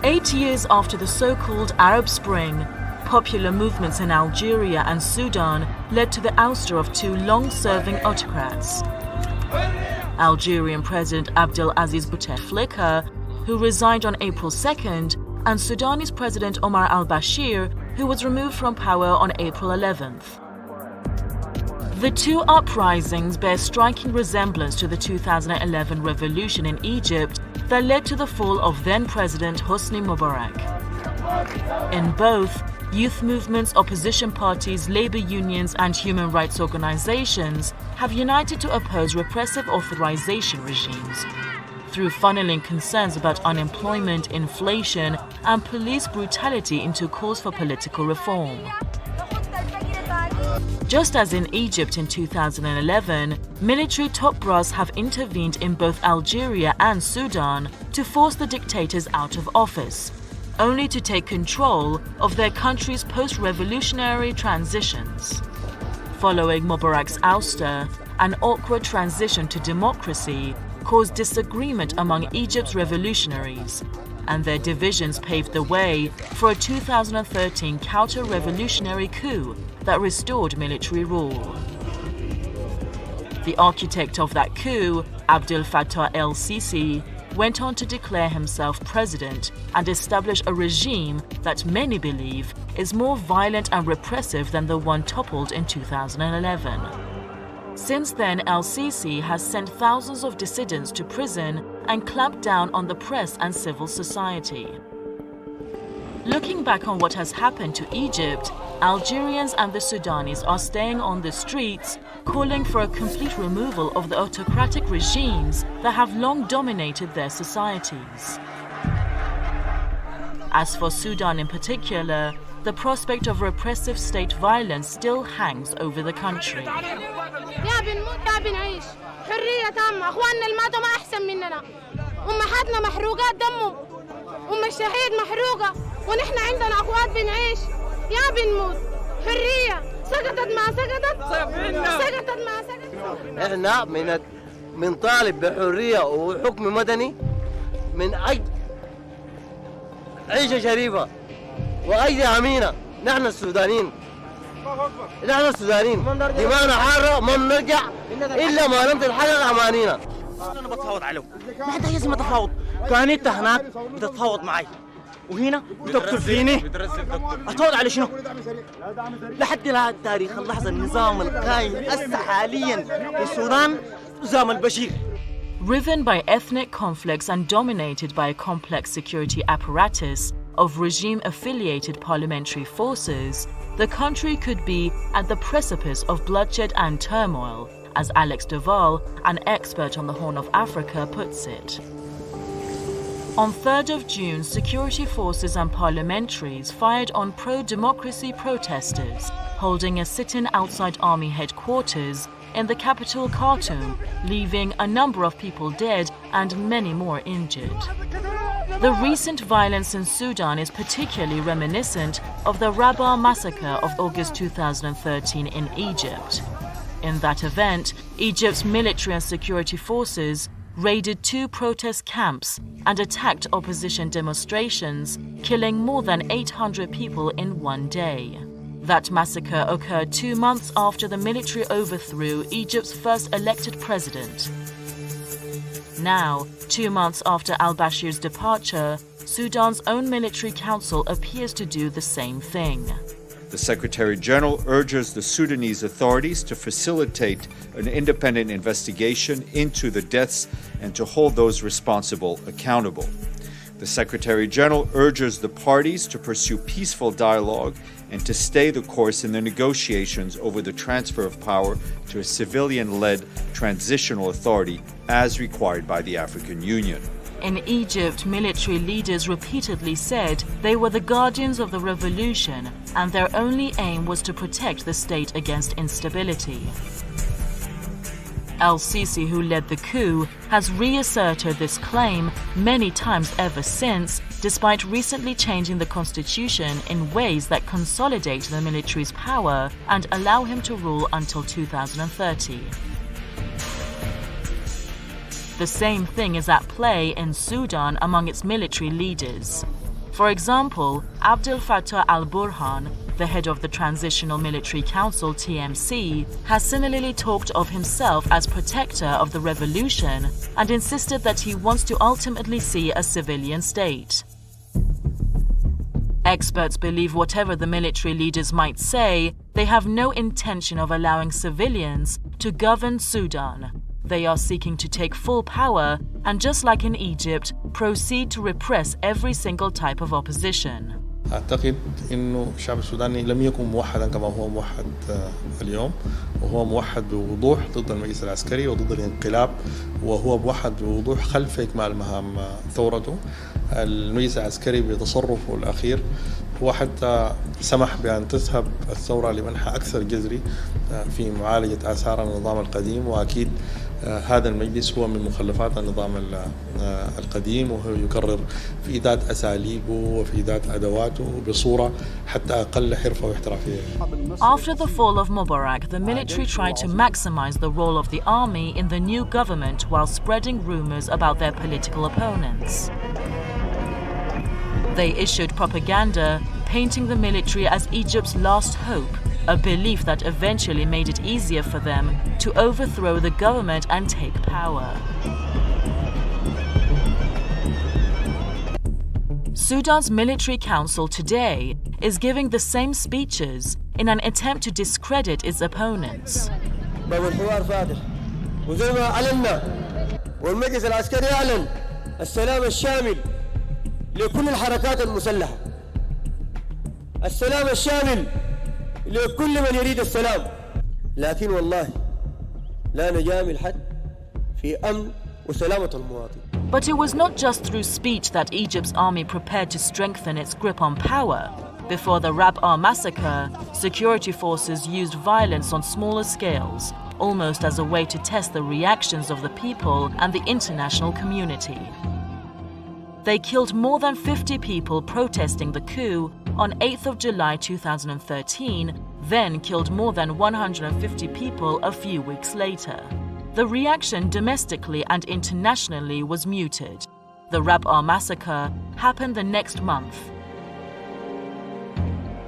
8 years after the so-called Arab Spring, popular movements in Algeria and Sudan led to the ouster of two long-serving autocrats. Algerian President Abdelaziz Bouteflika, who resigned on April 2nd, and Sudanese President Omar al-Bashir, who was removed from power on April 11th. The two uprisings bear striking resemblance to the 2011 revolution in Egypt that led to the fall of then-President Hosni Mubarak. In both, youth movements, opposition parties, labor unions, and human rights organizations have united to oppose repressive authorization regimes. Through funneling concerns about unemployment, inflation, and police brutality into calls for political reform. Just as in Egypt in 2011, military top brass have intervened in both Algeria and Sudan to force the dictators out of office, only to take control of their country's post-revolutionary transitions. Following Mubarak's ouster, an awkward transition to democracy caused disagreement among Egypt's revolutionaries, and their divisions paved the way for a 2013 counter-revolutionary coup that restored military rule. The architect of that coup, Abdel Fattah el-Sisi, went on to declare himself president and establish a regime that many believe is more violent and repressive than the one toppled in 2011. Since then, el-Sisi has sent thousands of dissidents to prison and clamped down on the press and civil society. Looking back on what has happened to Egypt, Algerians and the Sudanese are staying on the streets, calling for a complete removal of the autocratic regimes that have long dominated their societies. As for Sudan in particular, the prospect of repressive state violence still hangs over the country. ونحن عندنا اخوات بنعيش يا بنموت حريه سقطت ما سقطت ما سقطت احنا بنطالب بحريه وحكم مدني من اجل عيشه شريفه وايدي امينه. نحن السودانيين دماغنا حاره ما بنرجع الا ما لم تتحقق امانينا. انا بتفاوض عليه ما حد يسمى تفاوض. كان انت هناك بتتفاوض معي وهنا بتقتل فيني. اتفاوض على شنو؟ لحد هذا التاريخ اللحظه النظام القائم هسه حاليا في السودان نظام البشير. Riven by ethnic conflicts and dominated by a complex security apparatus of regime-affiliated parliamentary forces, the country could be at the precipice of bloodshed and turmoil, as Alex Duval, an expert on the Horn of Africa, puts it. On 3rd of June, security forces and parliamentaries fired on pro-democracy protesters, holding a sit-in outside army headquarters in the capital Khartoum, leaving a number of people dead and many more injured. The recent violence in Sudan is particularly reminiscent of the Rabaa massacre of August 2013 in Egypt. In that event, Egypt's military and security forces raided 2 protest camps and attacked opposition demonstrations, killing more than 800 people in one day. That massacre occurred 2 months after the military overthrew Egypt's first elected president. Now, 2 months after al-Bashir's departure, Sudan's own military council appears to do the same thing. The Secretary-General urges the Sudanese authorities to facilitate an independent investigation into the deaths and to hold those responsible accountable. The Secretary-General urges the parties to pursue peaceful dialogue and to stay the course in the negotiations over the transfer of power to a civilian-led transitional authority as required by the African Union. In Egypt, military leaders repeatedly said they were the guardians of the revolution and their only aim was to protect the state against instability. El-Sisi, who led the coup, has reasserted this claim many times ever since, despite recently changing the constitution in ways that consolidate the military's power and allow him to rule until 2030. The same thing is at play in Sudan among its military leaders. For example, Abdel Fattah al-Burhan, the head of the Transitional Military Council (TMC), has similarly talked of himself as protector of the revolution and insisted that he wants to ultimately see a civilian state. Experts believe whatever the military leaders might say, they have no intention of allowing civilians to govern Sudan. They are seeking to take full power and, just like in Egypt, proceed to repress every single type of opposition. أعتقد إنه الشعب السوداني لم يكن موحدا كما هو موحد اليوم، وهو موحد بوضوح ضد المجلس العسكري وضد الانقلاب، وهو موحد بوضوح خلف إكمال مهام ثورته. المجلس العسكري بتصرفه الأخير هو حتى سمح بأن تذهب الثورة لمنحى أكثر جذري في معالجة آثار النظام القديم، وأكيد هذا المجلس هو من مخلفات النظام القديم، وهو يكرر في إيجاد أساليبه وفي إيجاد أدواته بصورة حتى أقل حرفة واحترافية. After the fall of Mubarak, the military tried to maximize the role of the army in the new government while spreading rumors about their political opponents. They issued propaganda painting the military as Egypt's last hope, a belief that eventually made it easier for them to overthrow the government and take power. Sudan's military council today is giving the same speeches in an attempt to discredit its opponents. وزي ما علمنا والمجلس العسكري يعلن السلام الشامل لكل الحركات المسلحة، السلام الشامل لكل من يريد السلام، لكن والله لا نجامل حد في أمن وسلامة المواطن. But it was not just through speech that Egypt's army prepared to strengthen its grip on power. Before the Rab'a massacre, security forces used violence on smaller scales, almost as a way to test the reactions of the people and the international community. They killed more than 50 people protesting the coup on 8th of July 2013, then killed more than 150 people a few weeks later. The reaction domestically and internationally was muted. The Rab'a massacre happened the next month.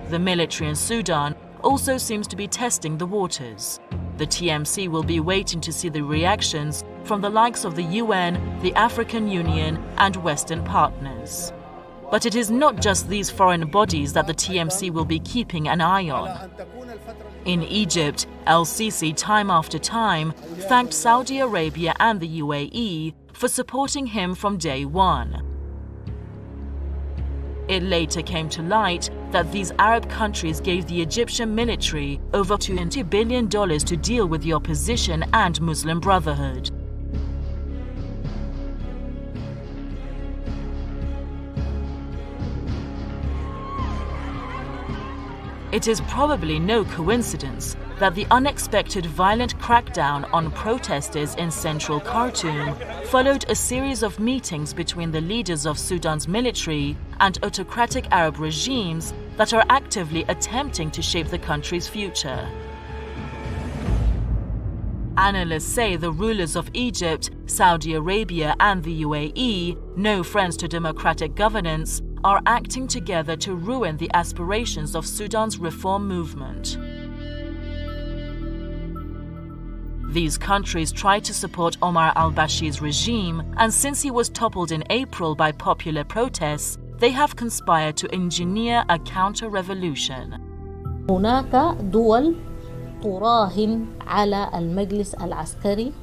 The military in Sudan also seems to be testing the waters. The TMC will be waiting to see the reactions from the likes of the UN, the African Union, and Western partners. But it is not just these foreign bodies that the TMC will be keeping an eye on. In Egypt, El-Sisi time after time thanked Saudi Arabia and the UAE for supporting him from day one. It later came to light that these Arab countries gave the Egyptian military over $20 billion to deal with the opposition and Muslim Brotherhood. It is probably no coincidence that the unexpected violent crackdown on protesters in central Khartoum followed a series of meetings between the leaders of Sudan's military and autocratic Arab regimes that are actively attempting to shape the country's future. Analysts say the rulers of Egypt, Saudi Arabia, and the UAE, no friends to democratic governance, are acting together to ruin the aspirations of Sudan's reform movement. These countries tried to support Omar al-Bashir's regime, and since he was toppled in April by popular protests, they have conspired to engineer a counter-revolution. هناك دول تراهن على المجلس العسكري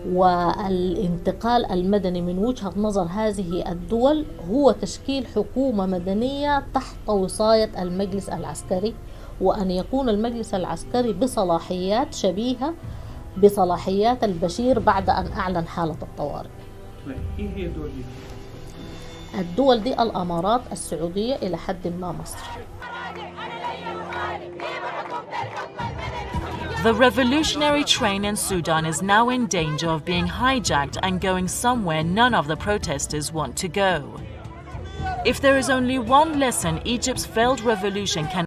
والانتقال المدني. من وجهة نظر هذه الدول هو تشكيل حكومة مدنية تحت وصاية المجلس العسكري، وأن يكون المجلس العسكري بصلاحيات شبيهة بصلاحيات البشير بعد أن أعلن حالة الطوارئ. إيه هي الدول دي؟ الدول دي الأمارات، السعودية، إلى حد ما مصر. The revolutionary train in Sudan is now in danger of being hijacked and going somewhere none of the protesters want to go. If there is only one lesson Egypt's failed revolution can